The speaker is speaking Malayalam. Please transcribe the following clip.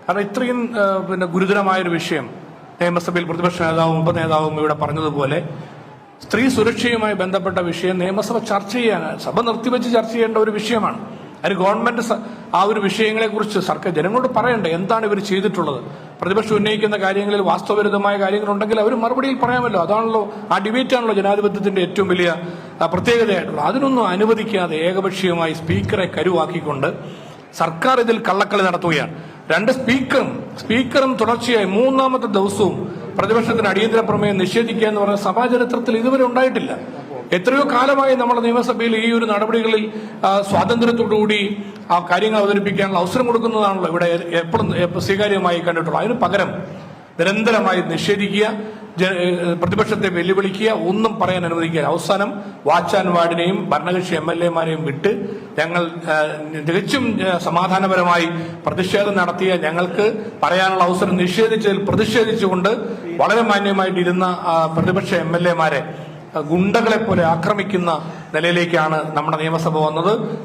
കാരണം ഇത്രയും ഗുരുതരമായൊരു വിഷയം നിയമസഭയിൽ പ്രതിപക്ഷ നേതാവും ഉപനേതാവും ഇവിടെ പറഞ്ഞതുപോലെ സ്ത്രീ സുരക്ഷയുമായി ബന്ധപ്പെട്ട വിഷയം നിയമസഭ ചർച്ച ചെയ്യാൻ, സഭ നിർത്തിവെച്ച് ചർച്ച ചെയ്യേണ്ട ഒരു വിഷയമാണ്. അതിന് ഗവൺമെന്റ് ആ ഒരു വിഷയങ്ങളെക്കുറിച്ച് സർക്കാർ ജനങ്ങളോട് പറയണ്ടേ, എന്താണ് ഇവർ ചെയ്തിട്ടുള്ളത്. പ്രതിപക്ഷം ഉന്നയിക്കുന്ന കാര്യങ്ങളിൽ വാസ്തവവിരുദ്ധമായ കാര്യങ്ങളുണ്ടെങ്കിൽ അവർ മറുപടിയിൽ പറയാമല്ലോ. അതാണല്ലോ, ആ ഡിബേറ്റാണല്ലോ ജനാധിപത്യത്തിന്റെ ഏറ്റവും വലിയ പ്രത്യേകതയായിട്ടുള്ളത്. അതിനൊന്നും അനുവദിക്കാതെ ഏകപക്ഷീയമായി സ്പീക്കറെ കരുവാക്കിക്കൊണ്ട് സർക്കാർ ഇതിൽ കള്ളക്കളി നടത്തുകയാണ്. സ്പീക്കറും തുടർച്ചയായി മൂന്നാമത്തെ ദിവസവും പ്രതിപക്ഷത്തിന് അടിയന്തര പ്രമേയം നിഷേധിക്കുക എന്ന് പറഞ്ഞ സഭാ ചരിത്രത്തിൽ ഇതുവരെ ഉണ്ടായിട്ടില്ല. എത്രയോ കാലമായി നമ്മുടെ നിയമസഭയിൽ ഈ ഒരു നടപടികളിൽ സ്വാതന്ത്ര്യത്തോടുകൂടി ആ കാര്യങ്ങൾ അവതരിപ്പിക്കാനുള്ള അവസരം കൊടുക്കുന്നതാണല്ലോ ഇവിടെ എപ്പോഴും സ്വീകാര്യമായി കണ്ടിട്ടുള്ളത്. അതിന് പകരം നിരന്തരമായി നിഷേധിക്കുക, പ്രതിപക്ഷത്തെ വെല്ലുവിളിക്കുക, ഒന്നും പറയാൻ അനുവദിക്കുക. അവസാനം വാച്ച് ആൻഡ് വാർഡിനെയും ഭരണകക്ഷി MLA-മാരെയും വിട്ട് ഞങ്ങൾ തികച്ചും സമാധാനപരമായി പ്രതിഷേധം നടത്തിയ ഞങ്ങൾക്ക് പറയാനുള്ള അവസരം നിഷേധിച്ചതിൽ പ്രതിഷേധിച്ചുകൊണ്ട് വളരെ മാന്യമായിട്ടിരുന്ന പ്രതിപക്ഷ MLA-മാരെ ഗുണ്ടകളെ പോലെ ആക്രമിക്കുന്ന നിലയിലേക്കാണ് നമ്മുടെ നിയമസഭ വന്നത്.